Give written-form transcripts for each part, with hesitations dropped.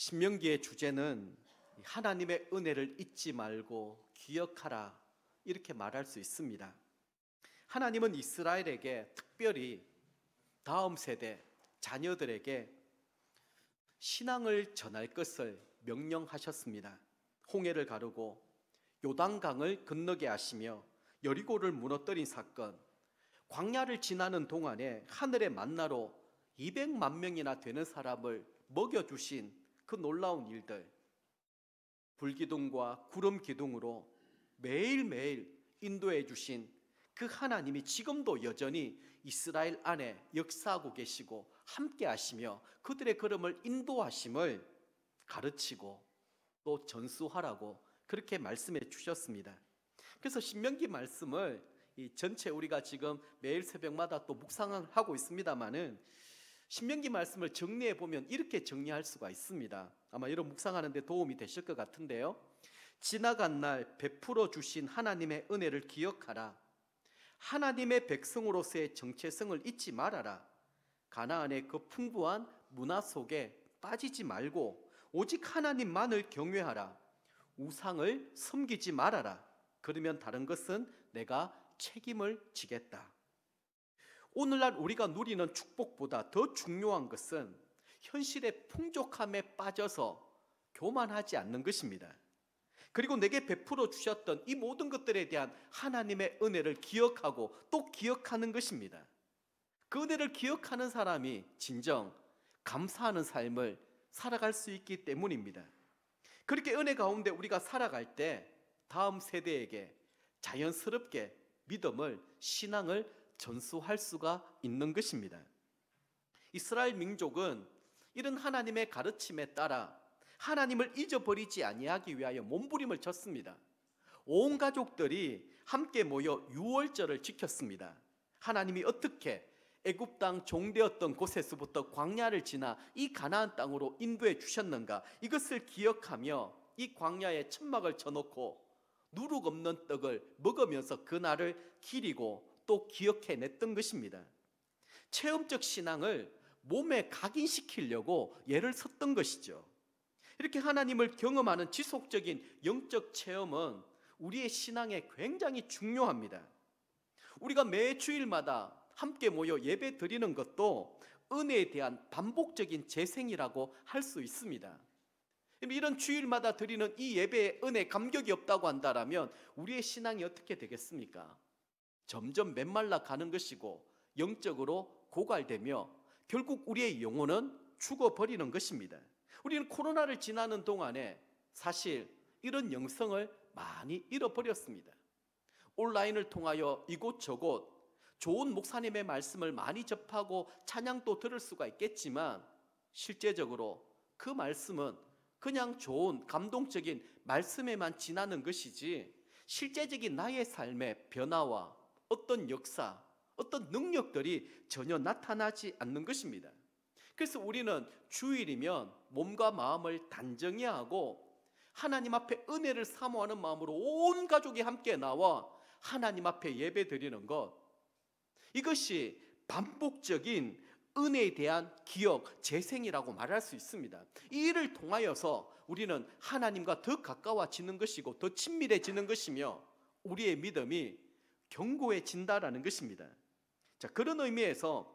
신명기의 주제는 하나님의 은혜를 잊지 말고 기억하라, 이렇게 말할 수 있습니다. 하나님은 이스라엘에게 특별히 다음 세대 자녀들에게 신앙을 전할 것을 명령하셨습니다. 홍해를 가르고 요단강을 건너게 하시며 여리고를 무너뜨린 사건, 광야를 지나는 동안에 하늘의 만나로 200만 명이나 되는 사람을 먹여주신 그 놀라운 일들, 불기둥과 구름 기둥으로 매일매일 인도해 주신 그 하나님이 지금도 여전히 이스라엘 안에 역사하고 계시고 함께 하시며 그들의 걸음을 인도하심을 가르치고 또 전수하라고 그렇게 말씀해 주셨습니다. 그래서 신명기 말씀을 이 전체 우리가 지금 매일 새벽마다 또 묵상을 하고 있습니다마는 신명기 말씀을 정리해 보면 이렇게 정리할 수가 있습니다. 아마 여러분 묵상하는 데 도움이 되실 것 같은데요. 지나간 날 베풀어 주신 하나님의 은혜를 기억하라. 하나님의 백성으로서의 정체성을 잊지 말아라. 가나안의 그 풍부한 문화 속에 빠지지 말고 오직 하나님만을 경외하라. 우상을 섬기지 말아라. 그러면 다른 것은 내가 책임을 지겠다. 오늘날 우리가 누리는 축복보다 더 중요한 것은 현실의 풍족함에 빠져서 교만하지 않는 것입니다. 그리고 내게 베풀어 주셨던 이 모든 것들에 대한 하나님의 은혜를 기억하고 또 기억하는 것입니다. 그 은혜를 기억하는 사람이 진정 감사하는 삶을 살아갈 수 있기 때문입니다. 그렇게 은혜 가운데 우리가 살아갈 때 다음 세대에게 자연스럽게 믿음을, 신앙을 전수할 수가 있는 것입니다. 이스라엘 민족은 이런 하나님의 가르침에 따라 하나님을 잊어버리지 아니하기 위하여 몸부림을 쳤습니다. 온 가족들이 함께 모여 유월절을 지켰습니다. 하나님이 어떻게 애굽 땅 종되었던 곳에서부터 광야를 지나 이 가나안 땅으로 인도해 주셨는가, 이것을 기억하며 이 광야에 천막을 쳐놓고 누룩 없는 떡을 먹으면서 그날을 기리고 또 기억해냈던 것입니다. 체험적 신앙을 몸에 각인시키려고 예를 썼던 것이죠. 이렇게 하나님을 경험하는 지속적인 영적 체험은 우리의 신앙에 굉장히 중요합니다. 우리가 매 주일마다 함께 모여 예배 드리는 것도 은혜에 대한 반복적인 재생이라고 할 수 있습니다. 이런 주일마다 드리는 이 예배에 은혜 감격이 없다고 한다면 우리의 신앙이 어떻게 되겠습니까? 점점 메말라 가는 것이고 영적으로 고갈되며 결국 우리의 영혼은 죽어버리는 것입니다. 우리는 코로나를 지나는 동안에 사실 이런 영성을 많이 잃어버렸습니다. 온라인을 통하여 이곳저곳 좋은 목사님의 말씀을 많이 접하고 찬양도 들을 수가 있겠지만 실제적으로 그 말씀은 그냥 좋은 감동적인 말씀에만 지나는 것이지 실제적인 나의 삶의 변화와 어떤 역사, 어떤 능력들이 전혀 나타나지 않는 것입니다. 그래서 우리는 주일이면 몸과 마음을 단정히 하고 하나님 앞에 은혜를 사모하는 마음으로 온 가족이 함께 나와 하나님 앞에 예배 드리는 것, 이것이 반복적인 은혜에 대한 기억, 재생이라고 말할 수 있습니다. 이 일을 통하여서 우리는 하나님과 더 가까워지는 것이고 더 친밀해지는 것이며 우리의 믿음이 견고해진다라는 것입니다. 자, 그런 의미에서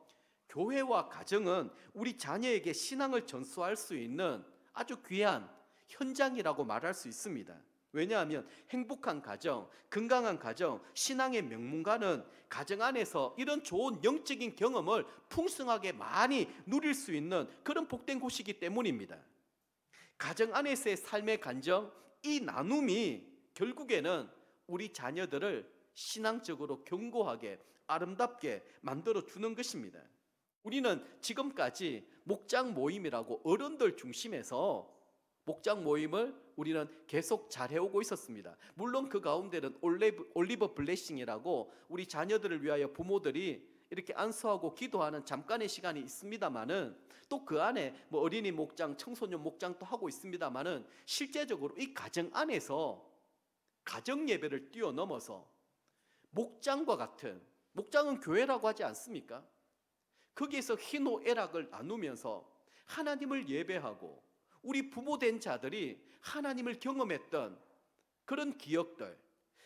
교회와 가정은 우리 자녀에게 신앙을 전수할 수 있는 아주 귀한 현장이라고 말할 수 있습니다. 왜냐하면 행복한 가정, 건강한 가정, 신앙의 명문가는 가정 안에서 이런 좋은 영적인 경험을 풍성하게 많이 누릴 수 있는 그런 복된 곳이기 때문입니다. 가정 안에서의 삶의 간정, 이 나눔이 결국에는 우리 자녀들을 신앙적으로 견고하게 아름답게 만들어 주는 것입니다. 우리는 지금까지 목장 모임이라고 어른들 중심에서 목장 모임을 우리는 계속 잘 해오고 있었습니다. 물론 그 가운데는 올리버 블레싱이라고 우리 자녀들을 위하여 부모들이 이렇게 안수하고 기도하는 잠깐의 시간이 있습니다만은 또 그 안에 뭐 어린이 목장, 청소년 목장도 하고 있습니다만은 실제적으로 이 가정 안에서 가정 예배를 뛰어넘어서 목장과 같은, 목장은 교회라고 하지 않습니까? 거기에서 희노애락을 나누면서 하나님을 예배하고 우리 부모된 자들이 하나님을 경험했던 그런 기억들,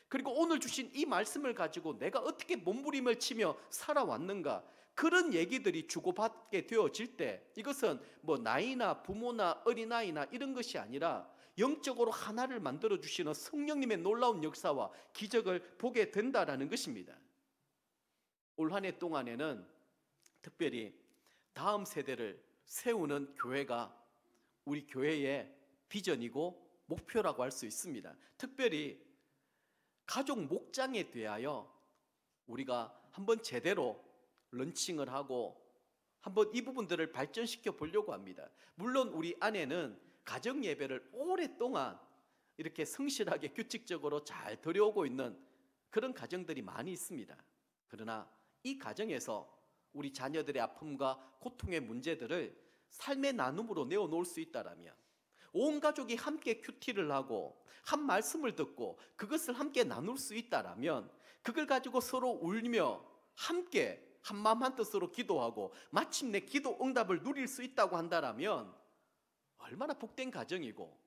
그리고 오늘 주신 이 말씀을 가지고 내가 어떻게 몸부림을 치며 살아왔는가, 그런 얘기들이 주고받게 되어질 때, 이것은 뭐 나이나 부모나 어린아이나 이런 것이 아니라 영적으로 하나를 만들어 주시는 성령님의 놀라운 역사와 기적을 보게 된다라는 것입니다. 올 한 해 동안에는 특별히 다음 세대를 세우는 교회가 우리 교회의 비전이고 목표라고 할 수 있습니다. 특별히 가족 목장에 대하여 우리가 한번 제대로 런칭을 하고 한번 이 부분들을 발전시켜 보려고 합니다. 물론 우리 안에는 가정 예배를 오랫동안 이렇게 성실하게 규칙적으로 잘 드려오고 있는 그런 가정들이 많이 있습니다. 그러나 이 가정에서 우리 자녀들의 아픔과 고통의 문제들을 삶의 나눔으로 내어놓을 수 있다라면, 온 가족이 함께 큐티를 하고 한 말씀을 듣고 그것을 함께 나눌 수 있다라면, 그걸 가지고 서로 울며 함께 한마음 한뜻으로 기도하고 마침내 기도 응답을 누릴 수 있다고 한다라면 얼마나 복된 가정이고,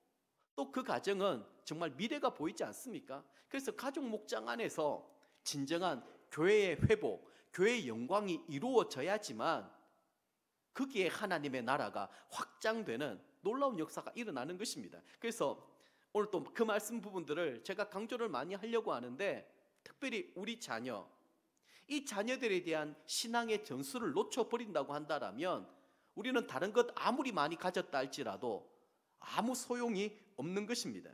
또 그 가정은 정말 미래가 보이지 않습니까? 그래서 가족 목장 안에서 진정한 교회의 회복, 교회의 영광이 이루어져야지만 거기에 하나님의 나라가 확장되는 놀라운 역사가 일어나는 것입니다. 그래서 오늘 또 그 말씀 부분들을 제가 강조를 많이 하려고 하는데, 특별히 우리 자녀, 이 자녀들에 대한 신앙의 전수를 놓쳐버린다고 한다면 우리는 다른 것 아무리 많이 가졌다 할지라도 아무 소용이 없는 것입니다.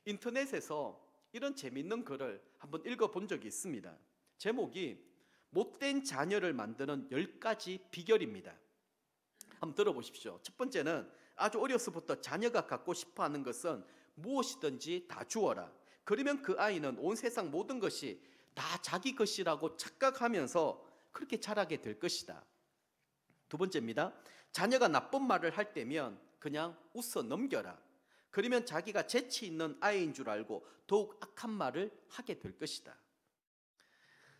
인터넷에서 이런 재미있는 글을 한번 읽어본 적이 있습니다. 제목이 못된 자녀를 만드는 10가지 비결입니다. 한번 들어보십시오. 첫 번째는 아주 어려서부터 자녀가 갖고 싶어하는 것은 무엇이든지 다 주어라. 그러면 그 아이는 온 세상 모든 것이 다 자기 것이라고 착각하면서 그렇게 자라게 될 것이다. 두 번째입니다. 자녀가 나쁜 말을 할 때면 그냥 웃어 넘겨라. 그러면 자기가 재치 있는 아이인 줄 알고 더욱 악한 말을 하게 될 것이다.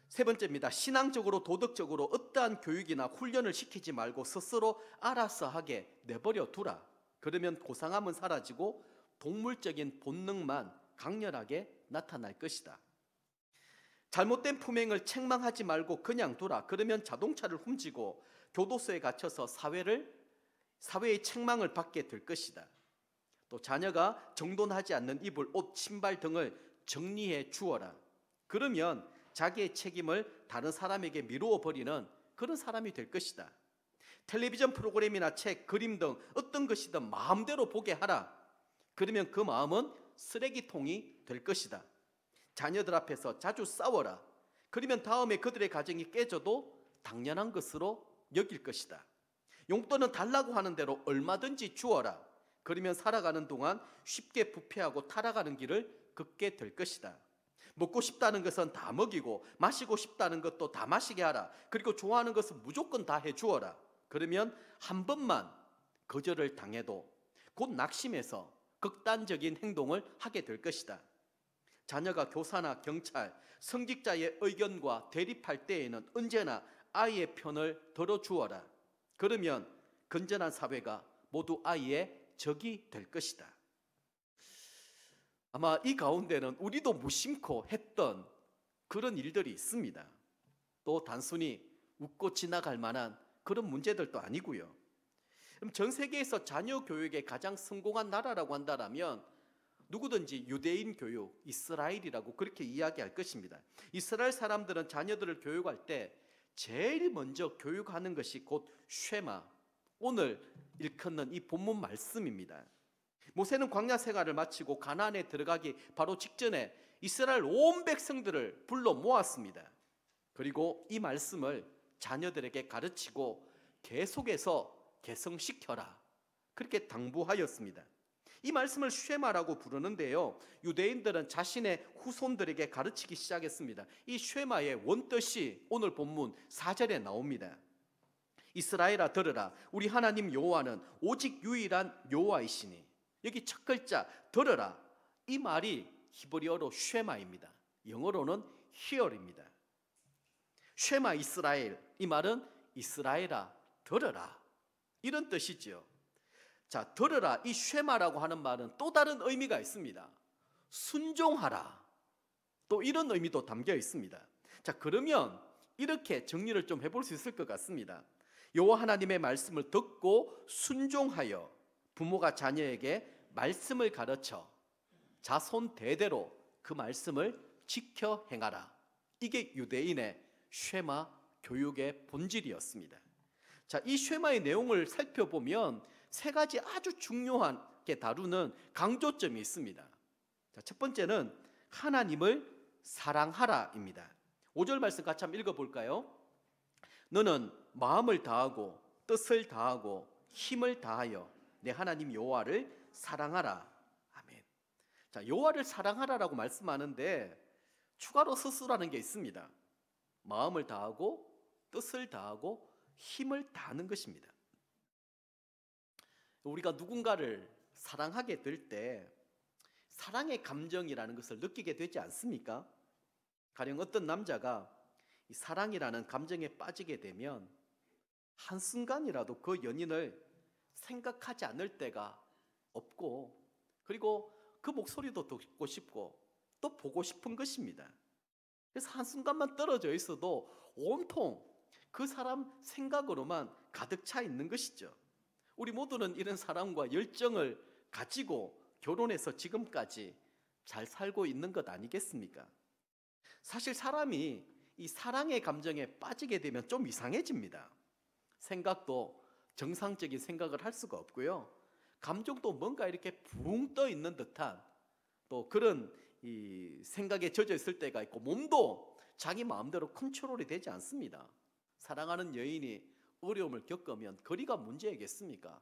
세 번째입니다. 신앙적으로 도덕적으로 어떠한 교육이나 훈련을 시키지 말고 스스로 알아서 하게 내버려 두라. 그러면 고상함은 사라지고 동물적인 본능만 강렬하게 나타날 것이다. 잘못된 품행을 책망하지 말고 그냥 두라. 그러면 자동차를 훔치고 교도소에 갇혀서 사회의 책망을 받게 될 것이다. 또 자녀가 정돈하지 않는 입을 옷, 신발 등을 정리해 주어라. 그러면 자기의 책임을 다른 사람에게 미루어 버리는 그런 사람이 될 것이다. 텔레비전 프로그램이나 책, 그림 등 어떤 것이든 마음대로 보게 하라. 그러면 그 마음은 쓰레기통이 될 것이다. 자녀들 앞에서 자주 싸워라. 그러면 다음에 그들의 가정이 깨져도 당연한 것으로 여길 것이다. 용돈은 달라고 하는 대로 얼마든지 주어라. 그러면 살아가는 동안 쉽게 부패하고 타락하는 길을 걷게 될 것이다. 먹고 싶다는 것은 다 먹이고 마시고 싶다는 것도 다 마시게 하라. 그리고 좋아하는 것은 무조건 다 해주어라. 그러면 한 번만 거절을 당해도 곧 낙심해서 극단적인 행동을 하게 될 것이다. 자녀가 교사나 경찰, 성직자의 의견과 대립할 때에는 언제나 아이의 편을 들어주어라. 그러면 건전한 사회가 모두 아이의 적이 될 것이다. 아마 이 가운데는 우리도 무심코 했던 그런 일들이 있습니다. 또 단순히 웃고 지나갈 만한 그런 문제들도 아니고요. 그럼 전 세계에서 자녀 교육에 가장 성공한 나라라고 한다면 누구든지 유대인 교육, 이스라엘이라고 그렇게 이야기할 것입니다. 이스라엘 사람들은 자녀들을 교육할 때 제일 먼저 교육하는 것이 곧 쉐마, 오늘 일컫는 이 본문 말씀입니다. 모세는 광야 생활을 마치고 가나안에 들어가기 바로 직전에 이스라엘 온 백성들을 불러 모았습니다. 그리고 이 말씀을 자녀들에게 가르치고 계속해서 개성시켜라, 그렇게 당부하였습니다. 이 말씀을 쉐마라고 부르는데요, 유대인들은 자신의 후손들에게 가르치기 시작했습니다. 이 쉐마의 원뜻이 오늘 본문 4절에 나옵니다. 이스라엘아 들으라, 우리 하나님 여호와는 오직 유일한 여호와이시니. 여기 첫 글자 들으라, 이 말이 히브리어로 쉐마입니다. 영어로는 hear입니다. 쉐마 이스라엘, 이 말은 이스라엘아 들으라, 이런 뜻이죠. 자, 들으라. 이 쉐마라고 하는 말은 또 다른 의미가 있습니다. 순종하라. 또 이런 의미도 담겨 있습니다. 자, 그러면 이렇게 정리를 좀 해볼 수 있을 것 같습니다. 여호와 하나님의 말씀을 듣고 순종하여 부모가 자녀에게 말씀을 가르쳐 자손 대대로 그 말씀을 지켜 행하라. 이게 유대인의 쉐마 교육의 본질이었습니다. 자, 이 쉐마의 내용을 살펴보면 세 가지 아주 중요하게 다루는 강조점이 있습니다. 자, 첫 번째는 하나님을 사랑하라입니다. 5절 말씀 같이 한번 읽어볼까요? 너는 마음을 다하고 뜻을 다하고 힘을 다하여 내 하나님 여호와를 사랑하라. 아멘. 자, 여호와를 사랑하라라고 말씀하는데 추가로 스스로라는 게 있습니다. 마음을 다하고 뜻을 다하고 힘을 다하는 것입니다. 우리가 누군가를 사랑하게 될 때 사랑의 감정이라는 것을 느끼게 되지 않습니까? 가령 어떤 남자가 이 사랑이라는 감정에 빠지게 되면 한순간이라도 그 연인을 생각하지 않을 때가 없고, 그리고 그 목소리도 듣고 싶고 또 보고 싶은 것입니다. 그래서 한순간만 떨어져 있어도 온통 그 사람 생각으로만 가득 차 있는 것이죠. 우리 모두는 이런 사랑과 열정을 가지고 결혼해서 지금까지 잘 살고 있는 것 아니겠습니까? 사실 사람이 이 사랑의 감정에 빠지게 되면 좀 이상해집니다. 생각도 정상적인 생각을 할 수가 없고요. 감정도 뭔가 이렇게 붕 떠 있는 듯한 또 그런 이 생각에 젖어 있을 때가 있고, 몸도 자기 마음대로 컨트롤이 되지 않습니다. 사랑하는 여인이 어려움을 겪으면 거리가 문제이겠습니까?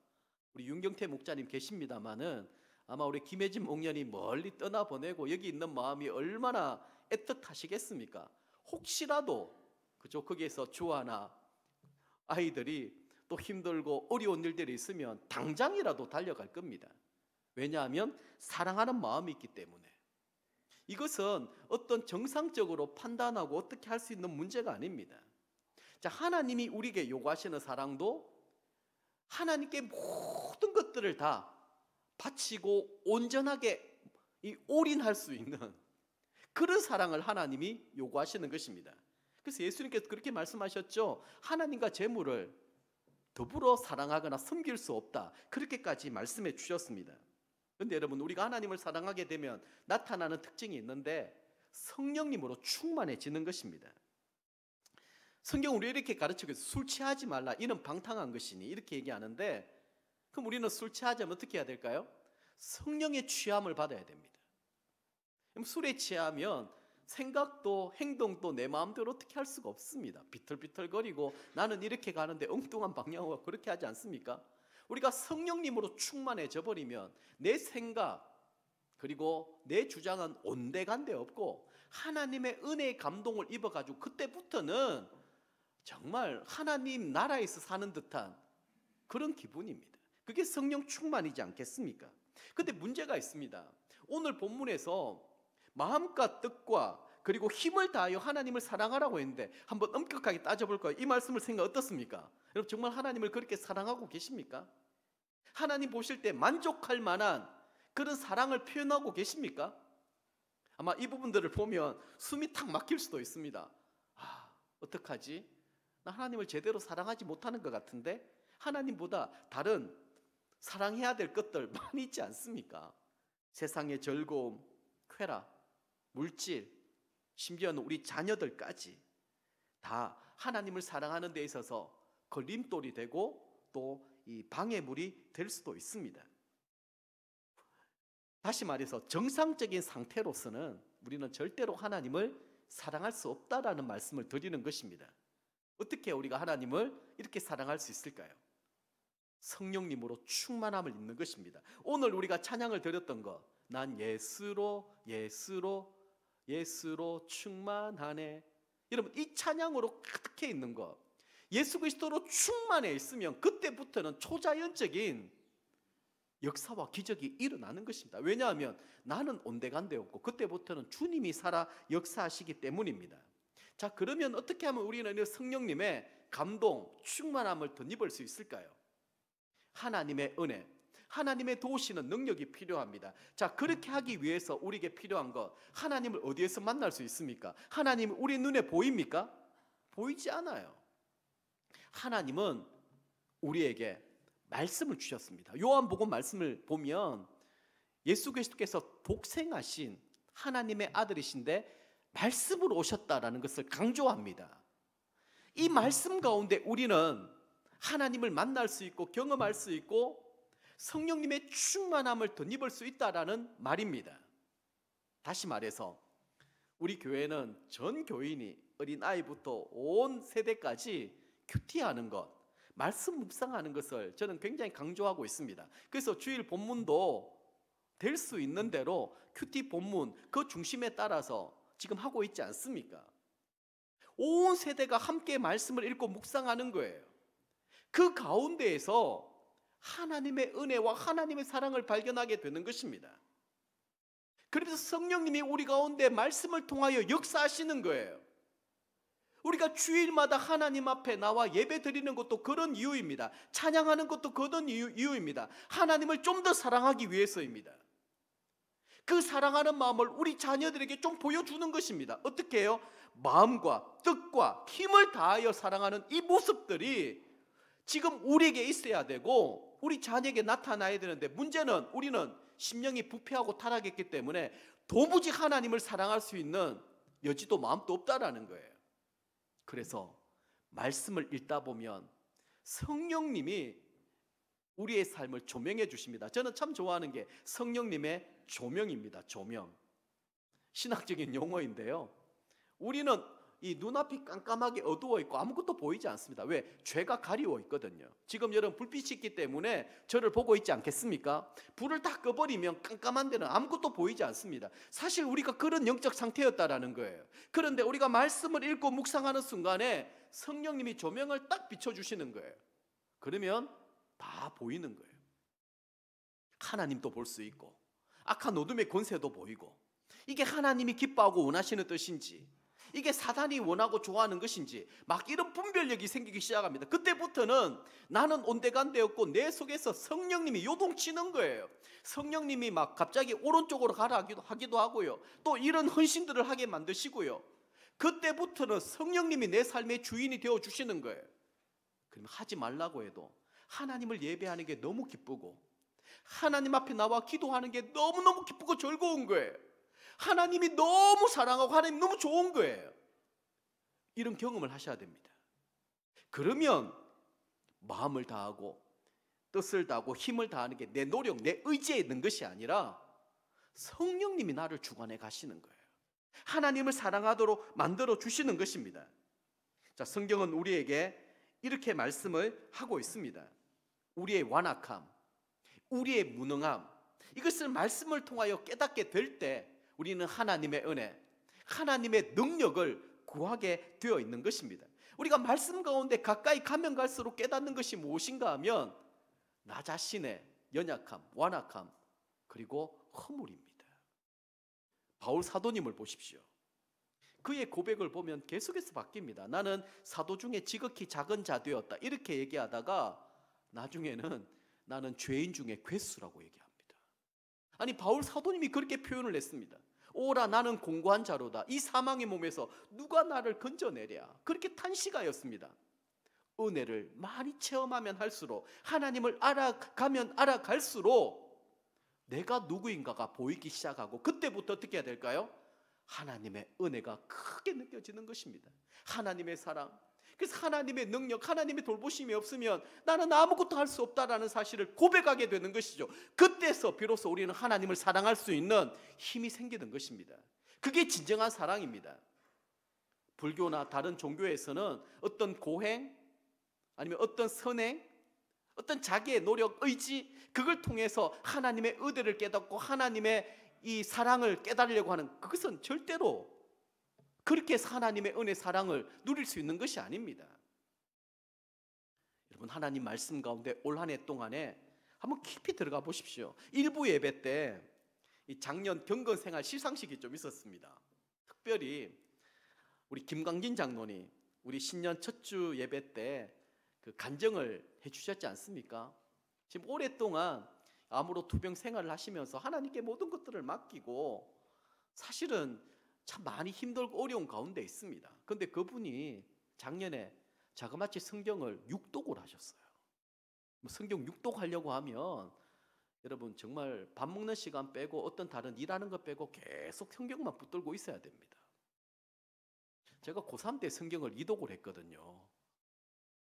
우리 윤경태 목사님 계십니다마는 아마 우리 김혜진 목련이 멀리 떠나보내고 여기 있는 마음이 얼마나 애틋하시겠습니까? 혹시라도 그죠, 거기에서 주아나 아이들이 또 힘들고 어려운 일들이 있으면 당장이라도 달려갈 겁니다. 왜냐하면 사랑하는 마음이 있기 때문에. 이것은 어떤 정상적으로 판단하고 어떻게 할 수 있는 문제가 아닙니다. 자, 하나님이 우리에게 요구하시는 사랑도 하나님께 모든 것들을 다 바치고 온전하게 올인할 수 있는 그런 사랑을 하나님이 요구하시는 것입니다. 그래서 예수님께서 그렇게 말씀하셨죠. 하나님과 재물을 더불어 사랑하거나 섬길 수 없다. 그렇게까지 말씀해 주셨습니다. 그런데 여러분, 우리가 하나님을 사랑하게 되면 나타나는 특징이 있는데 성령님으로 충만해지는 것입니다. 성경은 우리 이렇게 가르치고 있어요. 술 취하지 말라. 이는 방탕한 것이니 이렇게 얘기하는데, 그럼 우리는 술 취하자면 어떻게 해야 될까요? 성령의 취함을 받아야 됩니다. 그럼 술에 취하면 생각도 행동도 내 마음대로 어떻게 할 수가 없습니다. 비틀비틀거리고 나는 이렇게 가는데 엉뚱한 방향으로 그렇게 하지 않습니까? 우리가 성령님으로 충만해져 버리면 내 생각 그리고 내 주장은 온데간데 없고 하나님의 은혜의 감동을 입어가지고 그때부터는 정말 하나님 나라에서 사는 듯한 그런 기분입니다. 그게 성령 충만이지 않겠습니까? 근데 문제가 있습니다. 오늘 본문에서 마음과 뜻과 그리고 힘을 다하여 하나님을 사랑하라고 했는데 한번 엄격하게 따져볼까요? 이 말씀을 생각 어떻습니까? 여러분, 정말 하나님을 그렇게 사랑하고 계십니까? 하나님 보실 때 만족할 만한 그런 사랑을 표현하고 계십니까? 아마 이 부분들을 보면 숨이 탁 막힐 수도 있습니다. 어떡하지? 나 하나님을 제대로 사랑하지 못하는 것 같은데 하나님보다 다른 사랑해야 될 것들 많이 있지 않습니까? 세상의 즐거움, 쾌락, 물질, 심지어는 우리 자녀들까지 다 하나님을 사랑하는 데 있어서 걸림돌이 되고 또 이 방해물이 될 수도 있습니다. 다시 말해서 정상적인 상태로서는 우리는 절대로 하나님을 사랑할 수 없다라는 말씀을 드리는 것입니다. 어떻게 우리가 하나님을 이렇게 사랑할 수 있을까요? 성령님으로 충만함을 입는 것입니다. 오늘 우리가 찬양을 드렸던 것, 난 예수로 충만하네. 여러분, 이 찬양으로 가득해 있는 것, 예수 그리스도로 충만해 있으면 그때부터는 초자연적인 역사와 기적이 일어나는 것입니다. 왜냐하면 나는 온데간데 없고 그때부터는 주님이 살아 역사하시기 때문입니다. 자, 그러면 어떻게 하면 우리는 성령님의 감동, 충만함을 덧입을 수 있을까요? 하나님의 은혜, 하나님의 도우시는 능력이 필요합니다. 자, 그렇게 하기 위해서 우리에게 필요한 것, 하나님을 어디에서 만날 수 있습니까? 하나님 우리 눈에 보입니까? 보이지 않아요. 하나님은 우리에게 말씀을 주셨습니다. 요한복음 말씀을 보면 예수 그리스도께서 독생하신 하나님의 아들이신데 말씀으로 오셨다라는 것을 강조합니다. 이 말씀 가운데 우리는 하나님을 만날 수 있고 경험할 수 있고 성령님의 충만함을 덧입을 수 있다라는 말입니다. 다시 말해서 우리 교회는 전 교인이 어린아이부터 온 세대까지 큐티하는 것, 말씀 묵상하는 것을 저는 굉장히 강조하고 있습니다. 그래서 주일 본문도 될 수 있는 대로 큐티 본문 그 중심에 따라서 지금 하고 있지 않습니까? 온 세대가 함께 말씀을 읽고 묵상하는 거예요. 그 가운데에서 하나님의 은혜와 하나님의 사랑을 발견하게 되는 것입니다. 그래서 성령님이 우리 가운데 말씀을 통하여 역사하시는 거예요. 우리가 주일마다 하나님 앞에 나와 예배 드리는 것도 그런 이유입니다. 찬양하는 것도 그런 이유입니다. 하나님을 좀 더 사랑하기 위해서입니다. 그 사랑하는 마음을 우리 자녀들에게 좀 보여주는 것입니다. 어떻게 해요? 마음과 뜻과 힘을 다하여 사랑하는 이 모습들이 지금 우리에게 있어야 되고 우리 자녀에게 나타나야 되는데, 문제는 우리는 심령이 부패하고 타락했기 때문에 도무지 하나님을 사랑할 수 있는 여지도 마음도 없다라는 거예요. 그래서 말씀을 읽다 보면 성령님이 우리의 삶을 조명해 주십니다. 저는 참 좋아하는 게 성령님의 조명입니다. 조명. 신학적인 용어인데요. 우리는 이 눈앞이 깜깜하게 어두워 있고 아무것도 보이지 않습니다. 왜? 죄가 가리워 있거든요. 지금 여러분 불빛이 있기 때문에 저를 보고 있지 않겠습니까? 불을 다 꺼버리면 깜깜한 데는 아무것도 보이지 않습니다. 사실 우리가 그런 영적 상태였다라는 거예요. 그런데 우리가 말씀을 읽고 묵상하는 순간에 성령님이 조명을 딱 비춰주시는 거예요. 그러면 다 보이는 거예요. 하나님도 볼 수 있고 악한 어둠의 권세도 보이고, 이게 하나님이 기뻐하고 원하시는 뜻인지, 이게 사단이 원하고 좋아하는 것인지 막 이런 분별력이 생기기 시작합니다. 그때부터는 나는 온데간데없고 내 속에서 성령님이 요동치는 거예요. 성령님이 막 갑자기 오른쪽으로 가라 하기도 하고요, 또 이런 헌신들을 하게 만드시고요. 그때부터는 성령님이 내 삶의 주인이 되어주시는 거예요. 그러면 하지 말라고 해도 하나님을 예배하는 게 너무 기쁘고 하나님 앞에 나와 기도하는 게 너무너무 기쁘고 즐거운 거예요. 하나님이 너무 사랑하고 하나님 너무 좋은 거예요. 이런 경험을 하셔야 됩니다. 그러면 마음을 다하고 뜻을 다하고 힘을 다하는 게 내 노력, 내 의지에 있는 것이 아니라 성령님이 나를 주관해 가시는 거예요. 하나님을 사랑하도록 만들어 주시는 것입니다. 자, 성경은 우리에게 이렇게 말씀을 하고 있습니다. 우리의 완악함, 우리의 무능함, 이것을 말씀을 통하여 깨닫게 될 때 우리는 하나님의 은혜, 하나님의 능력을 구하게 되어 있는 것입니다. 우리가 말씀 가운데 가까이 가면 갈수록 깨닫는 것이 무엇인가 하면 나 자신의 연약함, 완악함, 그리고 허물입니다. 바울 사도님을 보십시오. 그의 고백을 보면 계속해서 바뀝니다. 나는 사도 중에 지극히 작은 자 되었다, 이렇게 얘기하다가 나중에는 나는 죄인 중에 괴수라고 얘기합니다. 아니, 바울 사도님이 그렇게 표현을 했습니다. 오라, 나는 공고한 자로다. 이 사망의 몸에서 누가 나를 건져내랴. 그렇게 탄식하였습니다. 은혜를 많이 체험하면 할수록, 하나님을 알아가면 알아갈수록 내가 누구인가가 보이기 시작하고, 그때부터 어떻게 해야 될까요? 하나님의 은혜가 크게 느껴지는 것입니다. 하나님의 사랑, 그래서 하나님의 능력, 하나님의 돌보심이 없으면 나는 아무것도 할 수 없다라는 사실을 고백하게 되는 것이죠. 그때서 비로소 우리는 하나님을 사랑할 수 있는 힘이 생기는 것입니다. 그게 진정한 사랑입니다. 불교나 다른 종교에서는 어떤 고행, 아니면 어떤 선행, 어떤 자기의 노력, 의지, 그걸 통해서 하나님의 의대를 깨닫고 하나님의 이 사랑을 깨달으려고 하는, 그것은 절대로 그렇게 해서 하나님의 은혜, 사랑을 누릴 수 있는 것이 아닙니다. 여러분, 하나님 말씀 가운데 올 한 해 동안에 한번 깊이 들어가 보십시오. 일부 예배 때 이 작년 경건생활 시상식이 좀 있었습니다. 특별히 우리 김광진 장로님, 우리 신년 첫 주 예배 때 그 간증을 해주셨지 않습니까? 지금 오랫동안 암으로 투병 생활을 하시면서 하나님께 모든 것들을 맡기고 사실은 참 많이 힘들고 어려운 가운데 있습니다. 그런데 그분이 작년에 자그마치 성경을 6독을 하셨어요. 성경 6독 하려고 하면 여러분 정말 밥 먹는 시간 빼고 어떤 다른 일하는 거 빼고 계속 성경만 붙들고 있어야 됩니다. 제가 고3 때 성경을 2독을 했거든요.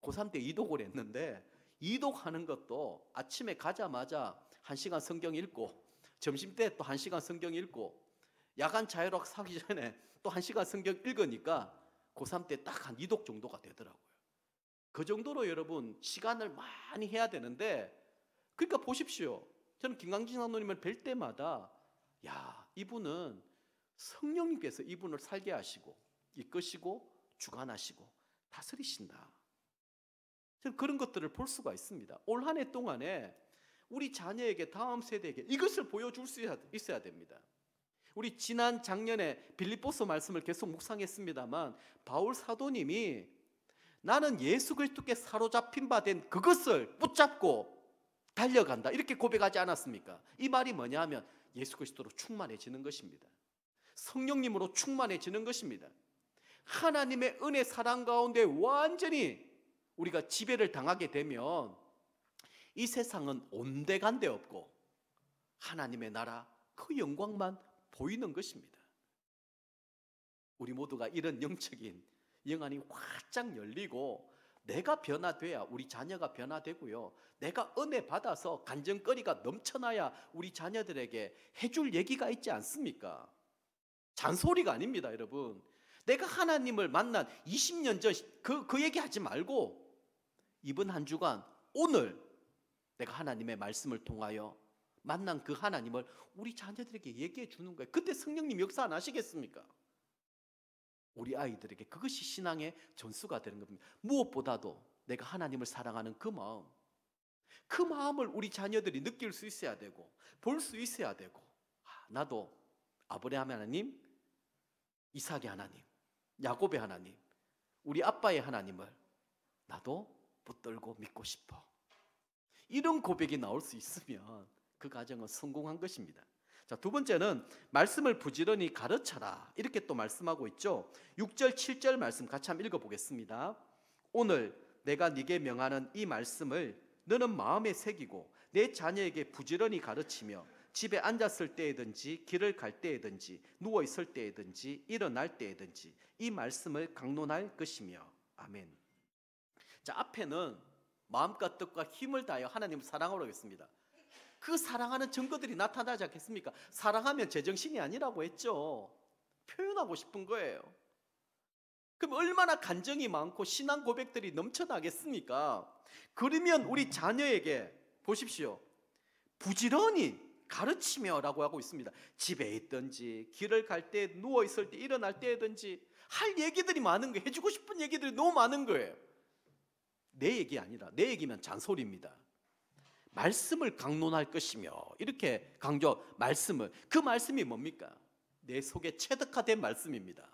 고3 때 2독을 했는데 2독 하는 것도 아침에 가자마자 1시간 성경 읽고 점심때 또 1시간 성경 읽고 야간 자율학 사기 전에 또 1시간 성경 읽으니까 고3 때 딱 한 2독 정도가 되더라고요. 그 정도로 여러분 시간을 많이 해야 되는데 그러니까 보십시오. 저는 김강진 장로님을 뵐 때마다 야, 이분은 성령님께서 이분을 살게 하시고 이끄시고 주관하시고 다스리신다. 저는 그런 것들을 볼 수가 있습니다. 올 한 해 동안에 우리 자녀에게 다음 세대에게 이것을 보여줄 수 있어야 됩니다. 우리 지난 작년에 빌립보서 말씀을 계속 묵상했습니다만 바울 사도님이 나는 예수 그리스도께 사로잡힌 바 된 그것을 붙잡고 달려간다 이렇게 고백하지 않았습니까? 이 말이 뭐냐 하면 예수 그리스도로 충만해지는 것입니다. 성령님으로 충만해지는 것입니다. 하나님의 은혜 사랑 가운데 완전히 우리가 지배를 당하게 되면 이 세상은 온데간데 없고 하나님의 나라 그 영광만 보이는 것입니다. 우리 모두가 이런 영적인 영안이 활짝 열리고 내가 변화돼야 우리 자녀가 변화되고요. 내가 은혜 받아서 간증거리가 넘쳐나야 우리 자녀들에게 해줄 얘기가 있지 않습니까? 잔소리가 아닙니다, 여러분. 내가 하나님을 만난 20년 전 그 얘기 하지 말고 이번 한 주간 오늘 내가 하나님의 말씀을 통하여 만난 그 하나님을 우리 자녀들에게 얘기해 주는 거예요. 그때 성령님 역사 안 하시겠습니까? 우리 아이들에게 그것이 신앙의 전수가 되는 겁니다. 무엇보다도 내가 하나님을 사랑하는 그 마음을 우리 자녀들이 느낄 수 있어야 되고 볼 수 있어야 되고 나도 아브라함의 하나님, 이삭의 하나님, 야곱의 하나님, 우리 아빠의 하나님을 나도 붙들고 믿고 싶어. 이런 고백이 나올 수 있으면 그 가정은 성공한 것입니다. 자, 두 번째는 말씀을 부지런히 가르쳐라 이렇게 또 말씀하고 있죠. 6절 7절 말씀 같이 한번 읽어보겠습니다. 오늘 내가 네게 명하는 이 말씀을 너는 마음에 새기고 내 자녀에게 부지런히 가르치며 집에 앉았을 때에든지 길을 갈 때에든지 누워 있을 때에든지 일어날 때에든지 이 말씀을 강론할 것이며 아멘. 자, 앞에는 마음과 뜻과 힘을 다하여 하나님을 사랑하라고 했습니다. 그 사랑하는 증거들이 나타나지 않겠습니까? 사랑하면 제정신이 아니라고 했죠. 표현하고 싶은 거예요. 그럼 얼마나 간정이 많고 신앙 고백들이 넘쳐나겠습니까? 그러면 우리 자녀에게 보십시오. 부지런히 가르치며 라고 하고 있습니다. 집에 있든지 길을 갈 때 누워 있을 때 일어날 때든지 할 얘기들이 많은 거예요. 해주고 싶은 얘기들이 너무 많은 거예요. 내 얘기 아니라 내 얘기면 잔소리입니다. 말씀을 강론할 것이며 이렇게 강조 말씀을 그 말씀이 뭡니까? 내 속에 체득화된 말씀입니다.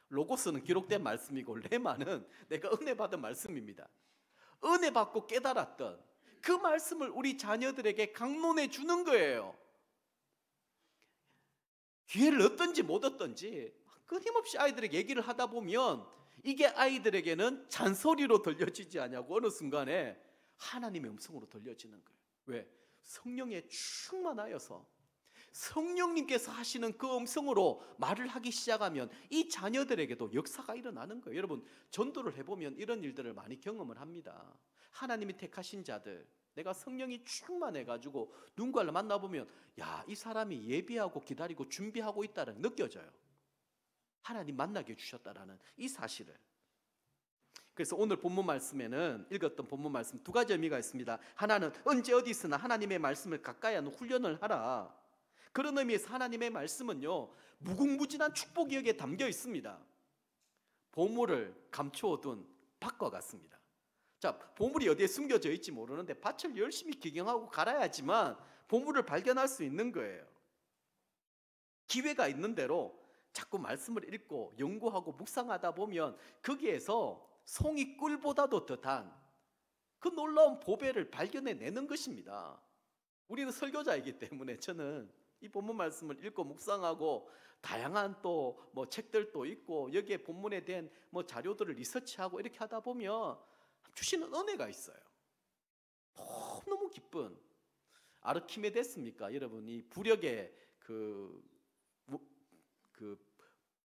로고스는 기록된 말씀이고 레마는 내가 은혜 받은 말씀입니다. 은혜 받고 깨달았던 그 말씀을 우리 자녀들에게 강론해 주는 거예요. 기회를 얻든지 못 얻든지 끊임없이 아이들에게 얘기를 하다 보면 이게 아이들에게는 잔소리로 들려지지 않냐고 어느 순간에 하나님의 음성으로 들려지는 거예요. 왜? 성령에 충만하여서 성령님께서 하시는 그 음성으로 말을 하기 시작하면 이 자녀들에게도 역사가 일어나는 거예요. 여러분 전도를 해보면 이런 일들을 많이 경험을 합니다. 하나님이 택하신 자들 내가 성령이 충만해가지고 누군가를 만나보면 야, 이 사람이 예비하고 기다리고 준비하고 있다는 느껴져요. 하나님 만나게 해주셨다라는 이 사실을. 그래서 오늘 본문 말씀에는 읽었던 본문 말씀 두 가지 의미가 있습니다. 하나는 언제 어디서나 하나님의 말씀을 가까이 하는 훈련을 하라. 그런 의미에서 하나님의 말씀은요 무궁무진한 축복이 여기에 담겨 있습니다. 보물을 감추어둔 밭과 같습니다. 자, 보물이 어디에 숨겨져 있지 모르는데 밭을 열심히 기경하고 갈아야지만 보물을 발견할 수 있는 거예요. 기회가 있는 대로 자꾸 말씀을 읽고 연구하고 묵상하다 보면 거기에서 송이 꿀보다도 더 단 그 놀라운 보배를 발견해내는 것입니다. 우리는 설교자이기 때문에 저는 이 본문 말씀을 읽고 묵상하고 다양한 또 뭐 책들도 있고 여기에 본문에 대한 뭐 자료들을 리서치하고 이렇게 하다 보면 주시는 은혜가 있어요. 너무 기쁜 아르키메데스입니까? 여러분, 이 부력의 그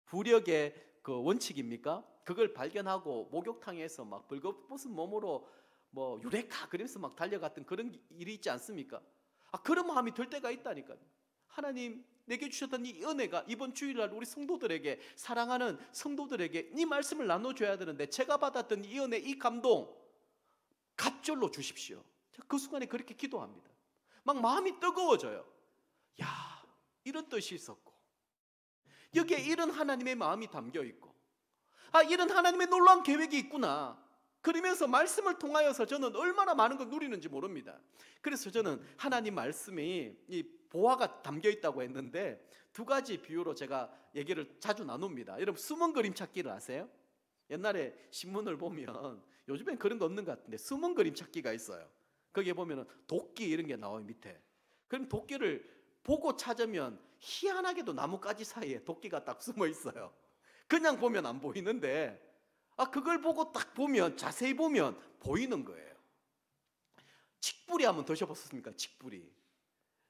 부력의 그 원칙입니까? 그걸 발견하고 목욕탕에서 막 벌거벗은 몸으로 뭐 유레카 그러면서 막 달려갔던 그런 일이 있지 않습니까? 그런 마음이 들 때가 있다니까요. 하나님 내게 주셨던 이 은혜가 이번 주일날 우리 성도들에게, 사랑하는 성도들에게 이 말씀을 나눠줘야 되는데 제가 받았던 이 은혜, 이 감동 갑절로 주십시오. 그 순간에 그렇게 기도합니다. 막 마음이 뜨거워져요. 야, 이런 뜻이 있었고 여기에 이런 하나님의 마음이 담겨 있고 이런 하나님의 놀라운 계획이 있구나. 그러면서 말씀을 통하여서 저는 얼마나 많은 걸 누리는지 모릅니다. 그래서 저는 하나님 말씀이 이 보화가 담겨 있다고 했는데 두 가지 비유로 제가 얘기를 자주 나눕니다. 여러분, 숨은 그림 찾기를 아세요? 옛날에 신문을 보면, 요즘엔 그런 거 없는 것 같은데 숨은 그림 찾기가 있어요. 거기에 보면 도끼 이런 게 나와요, 밑에. 그럼 도끼를 보고 찾으면 희한하게도 나뭇가지 사이에 도끼가 딱 숨어 있어요. 그냥 보면 안 보이는데 그걸 보고 딱 보면, 자세히 보면 보이는 거예요. 칡뿌리 한번 드셔보셨습니까? 칡뿌리.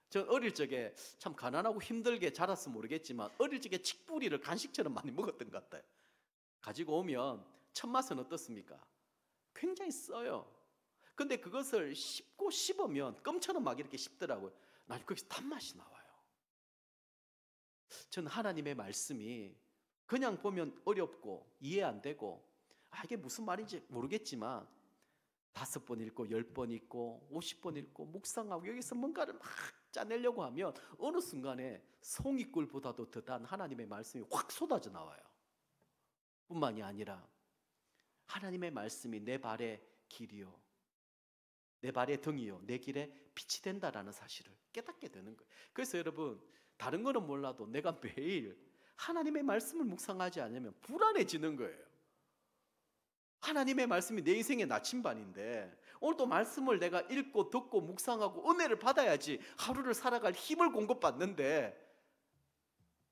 전 어릴 적에 참 가난하고 힘들게 자라서 모르겠지만 어릴 적에 칡뿌리를 간식처럼 많이 먹었던 것 같아요. 가지고 오면 첫 맛은 어떻습니까? 굉장히 써요. 근데 그것을 씹고 씹으면 껌처럼 막 이렇게 씹더라고요. 나중에 거기서 단맛이 나와요. 저는 하나님의 말씀이 그냥 보면 어렵고 이해 안 되고 이게 무슨 말인지 모르겠지만 5번 읽고 10번 읽고 50번 읽고 묵상하고 여기서 뭔가를 막 짜내려고 하면 어느 순간에 송이꿀보다도 더한 하나님의 말씀이 확 쏟아져 나와요. 뿐만이 아니라 하나님의 말씀이 내 발의 길이요, 내 발의 등이요, 내 길에 빛이 된다라는 사실을 깨닫게 되는 거예요. 그래서 여러분, 다른 거는 몰라도 내가 매일 하나님의 말씀을 묵상하지 않으면 불안해지는 거예요. 하나님의 말씀이 내 인생의 나침반인데 오늘도 말씀을 내가 읽고 듣고 묵상하고 은혜를 받아야지 하루를 살아갈 힘을 공급받는데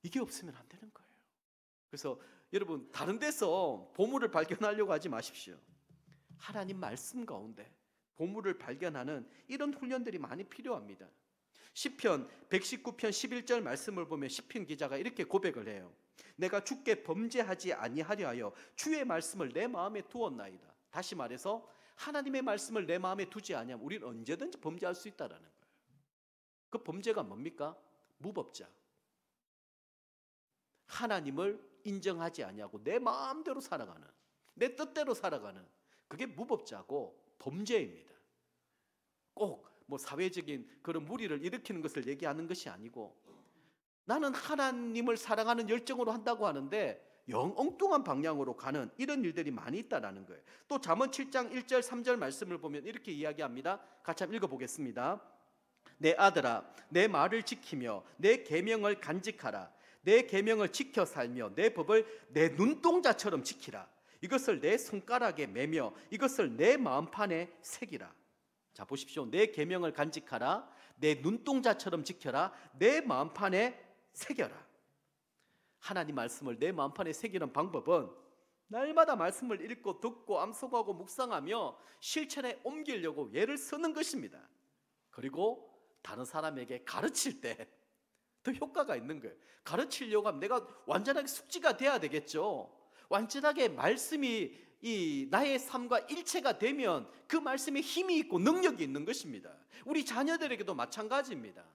이게 없으면 안 되는 거예요. 그래서 여러분, 다른 데서 보물을 발견하려고 하지 마십시오. 하나님 말씀 가운데 보물을 발견하는 이런 훈련들이 많이 필요합니다. 시편 119편 11절 말씀을 보면 시편 기자가 이렇게 고백을 해요. 내가 주께 범죄하지 아니하려 하여 주의 말씀을 내 마음에 두었나이다. 다시 말해서 하나님의 말씀을 내 마음에 두지 아니하면 우리는 언제든지 범죄할 수 있다라는 거예요. 그 범죄가 뭡니까? 무법자. 하나님을 인정하지 아니하고 내 마음대로 살아가는, 내 뜻대로 살아가는, 그게 무법자고 범죄입니다. 꼭 뭐 사회적인 그런 무리를 일으키는 것을 얘기하는 것이 아니고, 나는 하나님을 사랑하는 열정으로 한다고 하는데 영 엉뚱한 방향으로 가는 이런 일들이 많이 있다라는 거예요. 또 잠언 7장 1절 3절 말씀을 보면 이렇게 이야기합니다. 같이 한번 읽어보겠습니다. 내 아들아, 내 말을 지키며 내 계명을 간직하라. 내 계명을 지켜 살며 내 법을 내 눈동자처럼 지키라. 이것을 내 손가락에 매며 이것을 내 마음판에 새기라. 자, 보십시오. 내 계명을 간직하라. 내 눈동자처럼 지켜라. 내 마음판에 새겨라. 하나님 말씀을 내 마음판에 새기는 방법은 날마다 말씀을 읽고 듣고 암송하고 묵상하며 실천에 옮기려고 애를 쓰는 것입니다. 그리고 다른 사람에게 가르칠 때 더 효과가 있는 거예요. 가르치려고 하면 내가 완전하게 숙지가 돼야 되겠죠. 완전하게 말씀이 이 나의 삶과 일체가 되면 그 말씀에 힘이 있고 능력이 있는 것입니다. 우리 자녀들에게도 마찬가지입니다.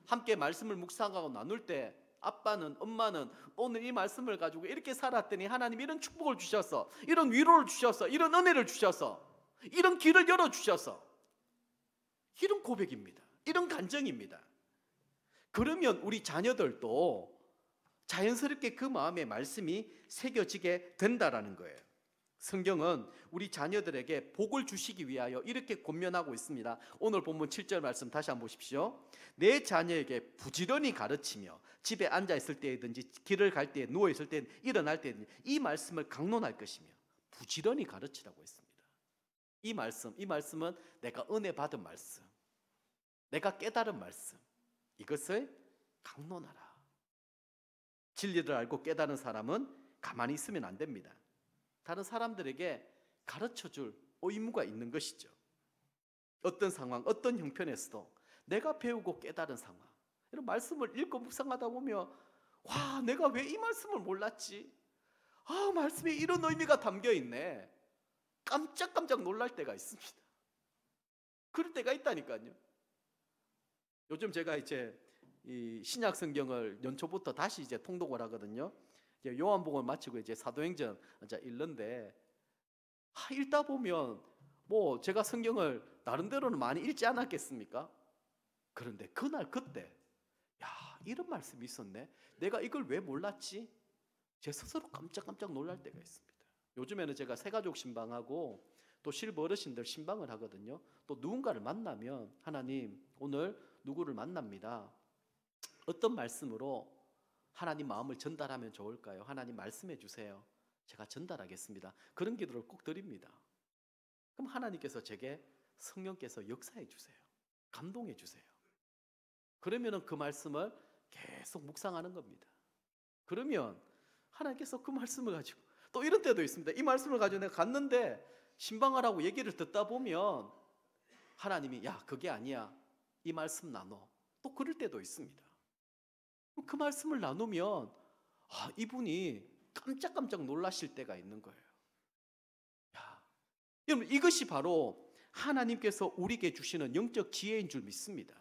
함께 말씀을 묵상하고 나눌 때 아빠는, 엄마는 오늘 이 말씀을 가지고 이렇게 살았더니 하나님 이런 축복을 주셔서, 이런 위로를 주셔서, 이런 은혜를 주셔서, 이런 길을 열어주셔서, 이런 고백입니다. 이런 간증입니다. 그러면 우리 자녀들도 자연스럽게 그 마음에 말씀이 새겨지게 된다라는 거예요. 성경은 우리 자녀들에게 복을 주시기 위하여 이렇게 권면하고 있습니다. 오늘 본문 7절 말씀 다시 한번 보십시오. 내 자녀에게 부지런히 가르치며 집에 앉아 있을 때든지 길을 갈 때, 누워 있을 때, 일어날 때든지 이 말씀을 강론할 것이며 부지런히 가르치라고 했습니다. 이 말씀은 내가 은혜 받은 말씀, 내가 깨달은 말씀, 이것을 강론하라. 진리를 알고 깨달은 사람은 가만히 있으면 안 됩니다. 다른 사람들에게 가르쳐줄 의무가 있는 것이죠. 어떤 상황, 어떤 형편에서도 내가 배우고 깨달은 상황, 이런 말씀을 읽고 묵상하다 보면 와, 내가 왜 이 말씀을 몰랐지? 아, 말씀에 이런 의미가 담겨 있네. 깜짝깜짝 놀랄 때가 있습니다. 그럴 때가 있다니까요. 요즘 제가 이제 이 신약 성경을 연초부터 다시 이제 통독을 하거든요. 이제 요한복음을 마치고 이제 사도행전 이제 읽는데, 읽다 보면 뭐 제가 성경을 나름대로는 많이 읽지 않았겠습니까? 그런데 그날 그때 이런 말씀이 있었네. 내가 이걸 왜 몰랐지? 제 스스로 깜짝깜짝 놀랄 때가 있습니다. 요즘에는 제가 새가족 신방하고 또 실버 어르신들 신방을 하거든요. 또 누군가를 만나면 하나님 오늘 누구를 만납니다. 어떤 말씀으로 하나님 마음을 전달하면 좋을까요? 하나님 말씀해 주세요. 제가 전달하겠습니다. 그런 기도를 꼭 드립니다. 그럼 하나님께서 제게 성령께서 역사해 주세요. 감동해 주세요. 그러면은 그 말씀을 계속 묵상하는 겁니다. 그러면 하나님께서 그 말씀을 가지고 또 이런 때도 있습니다. 이 말씀을 가지고 내가 갔는데 신방을 하고 얘기를 듣다 보면 하나님이 야, 그게 아니야. 이 말씀 나눠. 또 그럴 때도 있습니다. 그 말씀을 나누면 이분이 깜짝깜짝 놀라실 때가 있는 거예요. 여러분, 이것이 바로 하나님께서 우리에게 주시는 영적 지혜인 줄 믿습니다.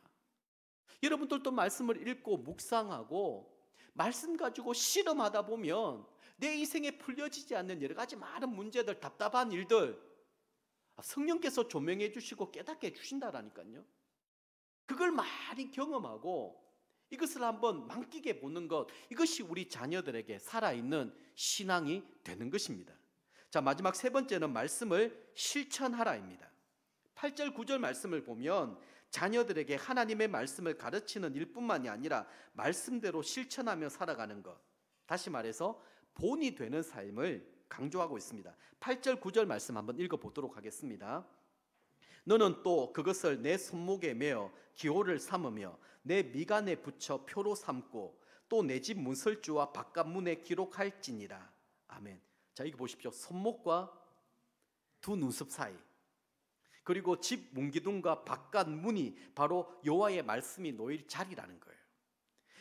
여러분들도 말씀을 읽고 묵상하고 말씀 가지고 실험하다 보면 내 인생에 풀려지지 않는 여러 가지 많은 문제들, 답답한 일들 성령께서 조명해 주시고 깨닫게 해주신다라니까요. 그걸 많이 경험하고 이것을 한번 만끽해 보는 것, 이것이 우리 자녀들에게 살아있는 신앙이 되는 것입니다. 자, 마지막 세 번째는 말씀을 실천하라입니다. 8절 9절 말씀을 보면 자녀들에게 하나님의 말씀을 가르치는 일뿐만이 아니라 말씀대로 실천하며 살아가는 것, 다시 말해서 본이 되는 삶을 강조하고 있습니다. 8절 9절 말씀 한번 읽어보도록 하겠습니다. 너는 또 그것을 내 손목에 메어 기호를 삼으며 내 미간에 붙여 표로 삼고 또 내 집 문설주와 바깥문에 기록할지니라. 아멘. 자, 이거 보십시오. 손목과 두 눈썹 사이, 그리고 집 문기둥과 바깥문이 바로 여호와의 말씀이 놓일 자리라는 거예요.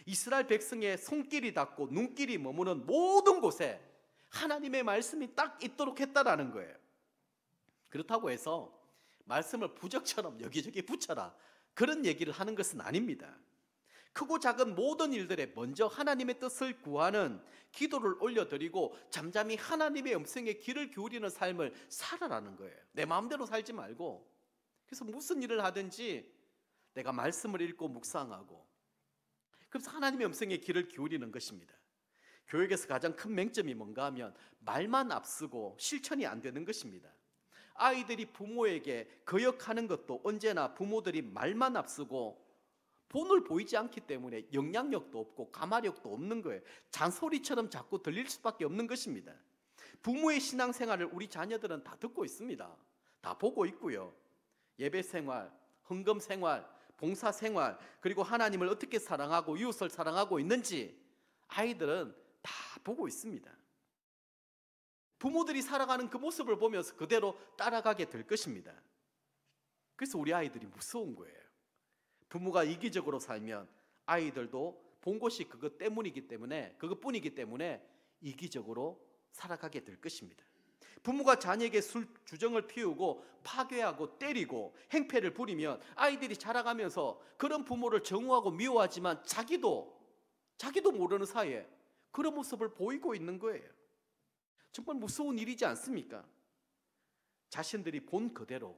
이스라엘 백성의 손길이 닿고 눈길이 머무는 모든 곳에 하나님의 말씀이 딱 있도록 했다라는 거예요. 그렇다고 해서 말씀을 부적처럼 여기저기 붙여라, 그런 얘기를 하는 것은 아닙니다. 크고 작은 모든 일들에 먼저 하나님의 뜻을 구하는 기도를 올려드리고 잠잠히 하나님의 음성에 귀를 기울이는 삶을 살아라는 거예요. 내 마음대로 살지 말고. 그래서 무슨 일을 하든지 내가 말씀을 읽고 묵상하고, 그래서 하나님의 음성에 귀를 기울이는 것입니다. 교육에서 가장 큰 맹점이 뭔가 하면 말만 앞서고 실천이 안 되는 것입니다. 아이들이 부모에게 거역하는 것도 언제나 부모들이 말만 앞서고 본을 보이지 않기 때문에 영향력도 없고 가마력도 없는 거예요. 잔소리처럼 자꾸 들릴 수밖에 없는 것입니다. 부모의 신앙생활을 우리 자녀들은 다 듣고 있습니다. 다 보고 있고요. 예배생활, 헌금생활, 봉사생활, 그리고 하나님을 어떻게 사랑하고 이웃을 사랑하고 있는지 아이들은 다 보고 있습니다. 부모들이 살아가는 그 모습을 보면서 그대로 따라가게 될 것입니다. 그래서 우리 아이들이 무서운 거예요. 부모가 이기적으로 살면 아이들도 본 것이 그것 때문이기 때문에, 그것뿐이기 때문에 이기적으로 살아가게 될 것입니다. 부모가 자녀에게 주정을 피우고 파괴하고 때리고 행패를 부리면 아이들이 자라가면서 그런 부모를 정오하고 미워하지만 자기도 모르는 사이에 그런 모습을 보이고 있는 거예요. 정말 무서운 일이지 않습니까? 자신들이 본 그대로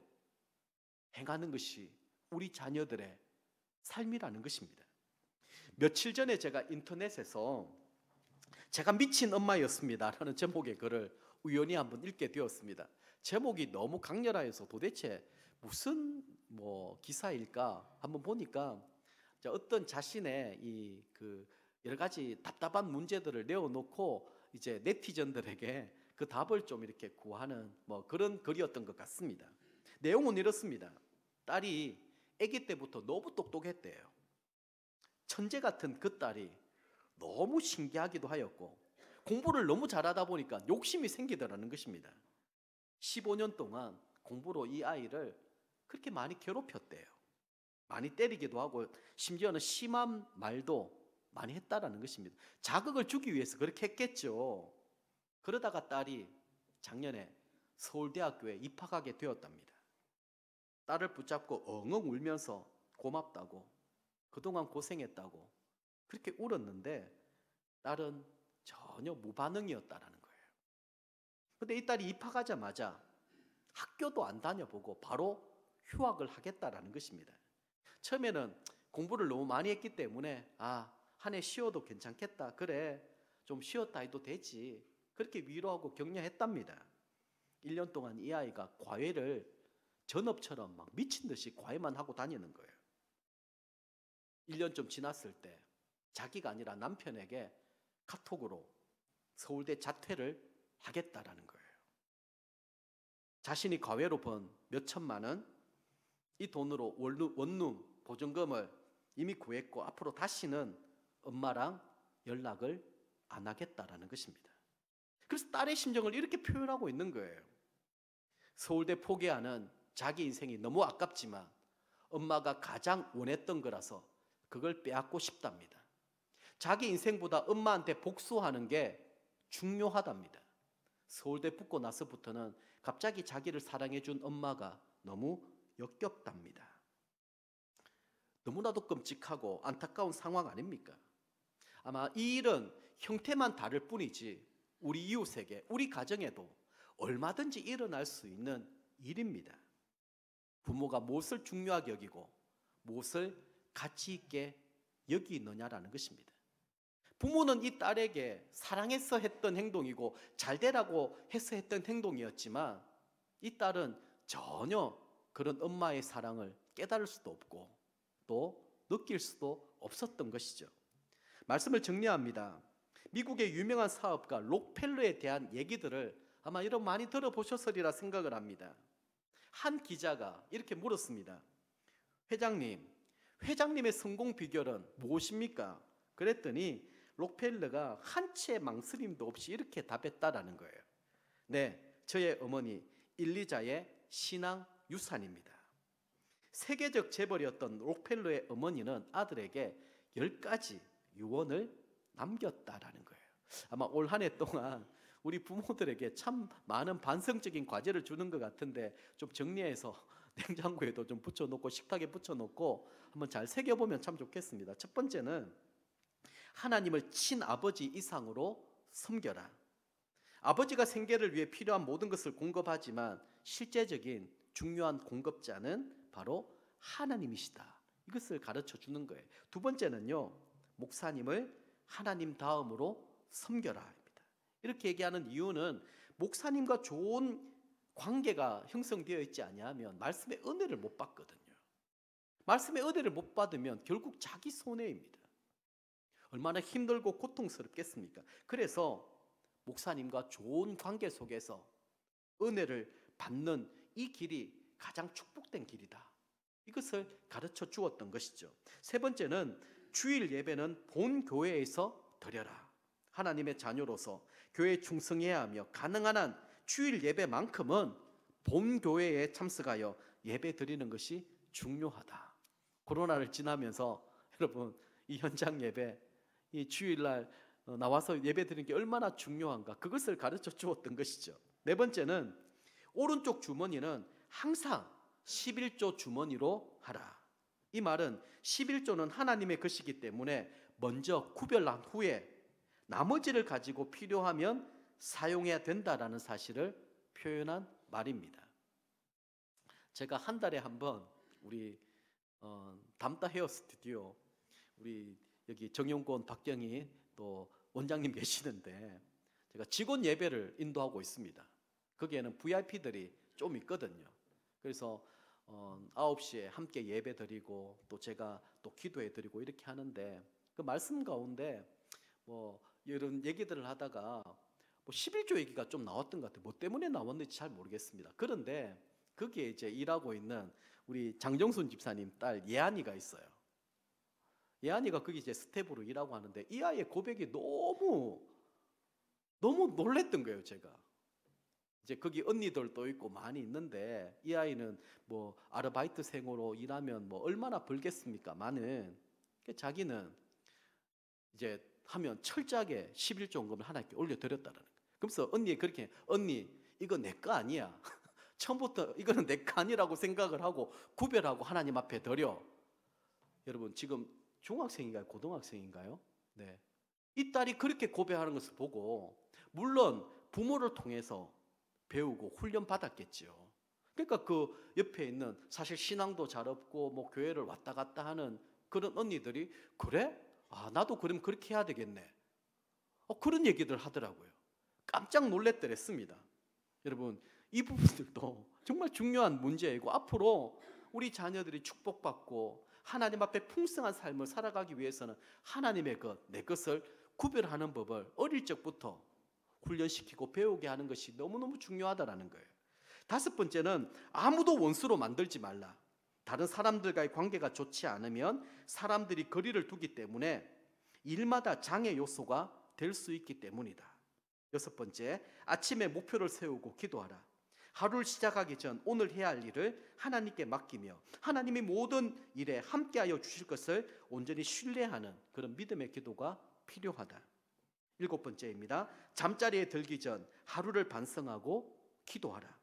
행하는 것이 우리 자녀들의 삶이라는 것입니다. 며칠 전에 제가 인터넷에서 제가 미친 엄마였습니다 라는 제목의 글을 우연히 한번 읽게 되었습니다. 제목이 너무 강렬하여서 도대체 무슨 기사일까 한번 보니까 어떤 자신의 여러 가지 답답한 문제들을 내어놓고 이제 네티즌들에게 그 답을 좀 이렇게 구하는 그런 글이었던 것 같습니다. 내용은 이렇습니다. 딸이 아기 때부터 너무 똑똑했대요. 천재 같은 그 딸이 너무 신기하기도 하였고 공부를 너무 잘하다 보니까 욕심이 생기더라는 것입니다. 15년 동안 공부로 이 아이를 그렇게 많이 괴롭혔대요. 많이 때리기도 하고 심지어는 심한 말도 많이 했다라는 것입니다. 자극을 주기 위해서 그렇게 했겠죠. 그러다가 딸이 작년에 서울대학교에 입학하게 되었답니다. 딸을 붙잡고 엉엉 울면서 고맙다고, 그동안 고생했다고 그렇게 울었는데 딸은 전혀 무반응이었다라는 거예요. 근데 이 딸이 입학하자마자 학교도 안 다녀보고 바로 휴학을 하겠다라는 것입니다. 처음에는 공부를 너무 많이 했기 때문에 한 해 쉬어도 괜찮겠다, 그래 좀 쉬었다 해도 되지, 그렇게 위로하고 격려했답니다. 1년 동안 이 아이가 과외를 전업처럼 막 미친 듯이 과외만 하고 다니는 거예요. 1년 좀 지났을 때 자기가 아니라 남편에게 카톡으로 서울대 자퇴를 하겠다라는 거예요. 자신이 과외로 번 몇 천만 원, 이 돈으로 원룸 보증금을 이미 구했고 앞으로 다시는 엄마랑 연락을 안 하겠다라는 것입니다. 그래서 딸의 심정을 이렇게 표현하고 있는 거예요. 서울대 포기하는 자기 인생이 너무 아깝지만 엄마가 가장 원했던 거라서 그걸 빼앗고 싶답니다. 자기 인생보다 엄마한테 복수하는 게 중요하답니다. 서울대 붙고 나서부터는 갑자기 자기를 사랑해준 엄마가 너무 역겹답니다. 너무나도 끔찍하고 안타까운 상황 아닙니까? 아마 이 일은 형태만 다를 뿐이지 우리 이웃에게, 우리 가정에도 얼마든지 일어날 수 있는 일입니다. 부모가 무엇을 중요하게 여기고 무엇을 가치 있게 여기느냐라는 것입니다. 부모는 이 딸에게 사랑해서 했던 행동이고 잘 되라고 해서 했던 행동이었지만 이 딸은 전혀 그런 엄마의 사랑을 깨달을 수도 없고 또 느낄 수도 없었던 것이죠. 말씀을 정리합니다. 미국의 유명한 사업가 록펠러에 대한 얘기들을 아마 여러분 많이 들어보셨으리라 생각을 합니다. 한 기자가 이렇게 물었습니다. 회장님의 성공 비결은 무엇입니까? 그랬더니 록펠러가 한 채의 망설임도 없이 이렇게 답했다라는 거예요. 네, 저의 어머니 일리자의 신앙 유산입니다. 세계적 재벌이었던 록펠러의 어머니는 아들에게 10가지 유언을 남겼다라는 거예요. 아마 올 한 해 동안 우리 부모들에게 참 많은 반성적인 과제를 주는 것 같은데 좀 정리해서 냉장고에도 좀 붙여놓고 식탁에 붙여놓고 한번 잘 새겨보면 참 좋겠습니다. 첫 번째는 하나님을 친아버지 이상으로 섬겨라. 아버지가 생계를 위해 필요한 모든 것을 공급하지만 실제적인 중요한 공급자는 바로 하나님이시다. 이것을 가르쳐 주는 거예요. 두 번째는요, 목사님을 하나님 다음으로 섬겨라. 이렇게 얘기하는 이유는 목사님과 좋은 관계가 형성되어 있지 아니하면 말씀의 은혜를 못 받거든요. 말씀의 은혜를 못 받으면 결국 자기 손해입니다. 얼마나 힘들고 고통스럽겠습니까? 그래서 목사님과 좋은 관계 속에서 은혜를 받는 이 길이 가장 축복된 길이다. 이것을 가르쳐 주었던 것이죠. 세 번째는 주일 예배는 본 교회에서 드려라. 하나님의 자녀로서 교회에 충성해야 하며 가능한 한 주일 예배만큼은 본 교회에 참석하여 예배 드리는 것이 중요하다. 코로나를 지나면서 여러분 이 현장 예배, 이 주일날 나와서 예배 드리는 게 얼마나 중요한가, 그것을 가르쳐 주었던 것이죠. 네 번째는 오른쪽 주머니는 항상 11조 주머니로 하라. 이 말은 11조는 하나님의 것이기 때문에 먼저 구별한 후에 나머지를 가지고 필요하면 사용해야 된다라는 사실을 표현한 말입니다. 제가 한 달에 한 번 우리 담다 헤어 스튜디오, 우리 여기 정용권, 박경희 또 원장님 계시는데 제가 직원 예배를 인도하고 있습니다. 거기에는 VIP들이 좀 있거든요. 그래서 9시에 함께 예배 드리고 또 제가 또 기도해 드리고 이렇게 하는데 그 말씀 가운데 이런 얘기들을 하다가 11조 얘기가 좀 나왔던 것 같아요. 뭐 때문에 나왔는지 잘 모르겠습니다. 그런데 거기에 이제 일하고 있는 우리 장정순 집사님 딸 예한이가 있어요. 예한이가 거기 이제 스텝으로 일하고 하는데 이 아이의 고백이 너무 놀랬던 거예요. 제가 이제 거기 언니들도 있고 많이 있는데 이 아이는 뭐 아르바이트생으로 일하면 뭐 얼마나 벌겠습니까? 많은 자기는 이제 하면 철저하게 11조원금을 하나님께 올려드렸다는 거예요. 그래서 언니 이거 내 거 아니야. 처음부터 이거는 내 거 아니라고 생각을 하고 구별하고 하나님 앞에 드려. 여러분 지금 중학생인가요? 고등학생인가요? 네. 이 딸이 그렇게 고백하는 것을 보고 물론 부모를 통해서 배우고 훈련 받았겠죠. 그러니까 그 옆에 있는 사실 신앙도 잘 없고 뭐 교회를 왔다 갔다 하는 그런 언니들이 그래? 아 나도 그럼 그렇게 해야 되겠네. 그런 얘기들 하더라고요. 깜짝 놀랬더랬습니다. 여러분 이 부분들도 정말 중요한 문제이고 앞으로 우리 자녀들이 축복받고 하나님 앞에 풍성한 삶을 살아가기 위해서는 하나님의 것, 내 것을 구별하는 법을 어릴 적부터 훈련시키고 배우게 하는 것이 너무너무 중요하다는 거예요. 다섯 번째는 아무도 원수로 만들지 말라. 다른 사람들과의 관계가 좋지 않으면 사람들이 거리를 두기 때문에 일마다 장애 요소가 될 수 있기 때문이다. 여섯 번째, 아침에 목표를 세우고 기도하라. 하루를 시작하기 전 오늘 해야 할 일을 하나님께 맡기며 하나님이 모든 일에 함께하여 주실 것을 온전히 신뢰하는 그런 믿음의 기도가 필요하다. 일곱 번째입니다. 잠자리에 들기 전 하루를 반성하고 기도하라.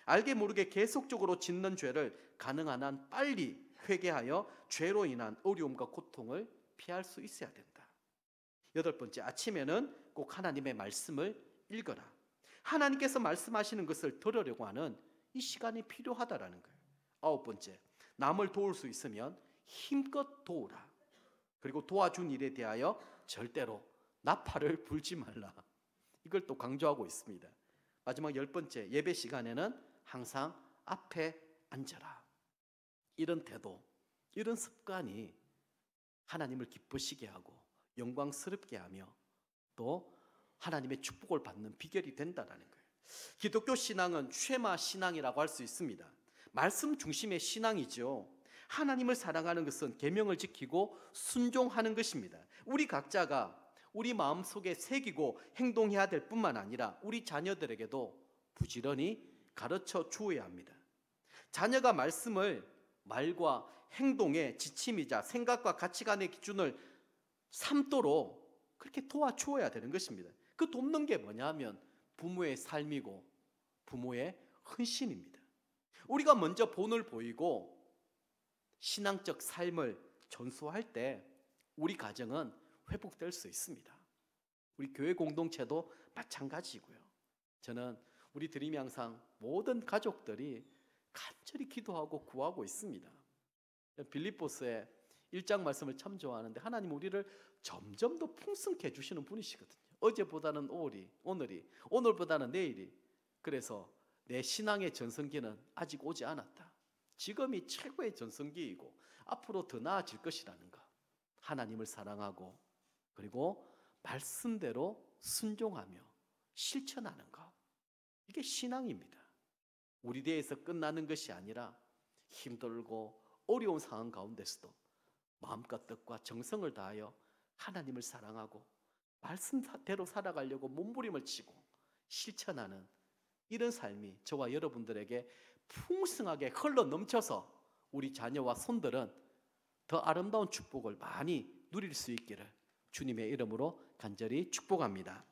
알게 모르게 계속적으로 짓는 죄를 가능한 한 빨리 회개하여 죄로 인한 어려움과 고통을 피할 수 있어야 된다. 여덟 번째, 아침에는 꼭 하나님의 말씀을 읽어라. 하나님께서 말씀하시는 것을 들으려고 하는 이 시간이 필요하다라는 거예요. 아홉 번째, 남을 도울 수 있으면 힘껏 도우라. 그리고 도와준 일에 대하여 절대로 나팔을 불지 말라. 이걸 또 강조하고 있습니다. 마지막 열 번째, 예배 시간에는 항상 앞에 앉아라. 이런 태도, 이런 습관이 하나님을 기쁘시게 하고 영광스럽게 하며 또 하나님의 축복을 받는 비결이 된다는 거예요. 기독교 신앙은 쉐마 신앙이라고 할 수 있습니다. 말씀 중심의 신앙이죠. 하나님을 사랑하는 것은 계명을 지키고 순종하는 것입니다. 우리 각자가 우리 마음속에 새기고 행동해야 될 뿐만 아니라 우리 자녀들에게도 부지런히 가르쳐 주어야 합니다. 자녀가 말씀을 말과 행동의 지침이자 생각과 가치관의 기준을 삼도록 그렇게 도와주어야 되는 것입니다. 그 돕는 게 뭐냐 하면 부모의 삶이고 부모의 헌신입니다. 우리가 먼저 본을 보이고 신앙적 삶을 전수할 때 우리 가정은 회복될 수 있습니다. 우리 교회 공동체도 마찬가지고요. 저는 우리 드림이 항상 모든 가족들이 간절히 기도하고 구하고 있습니다. 빌립보스의 1장 말씀을 참 좋아하는데 하나님 우리를 점점 더 풍성케 해주시는 분이시거든요. 어제보다는 오늘이, 오늘보다는 내일이. 그래서 내 신앙의 전성기는 아직 오지 않았다. 지금이 최고의 전성기이고 앞으로 더 나아질 것이라는 것. 하나님을 사랑하고 그리고 말씀대로 순종하며 실천하는 것. 이게 신앙입니다. 우리 대에서 끝나는 것이 아니라 힘들고 어려운 상황 가운데서도 마음과 뜻과 정성을 다하여 하나님을 사랑하고 말씀대로 살아가려고 몸부림을 치고 실천하는 이런 삶이 저와 여러분들에게 풍성하게 흘러 넘쳐서 우리 자녀와 손들은 더 아름다운 축복을 많이 누릴 수 있기를 주님의 이름으로 간절히 축복합니다.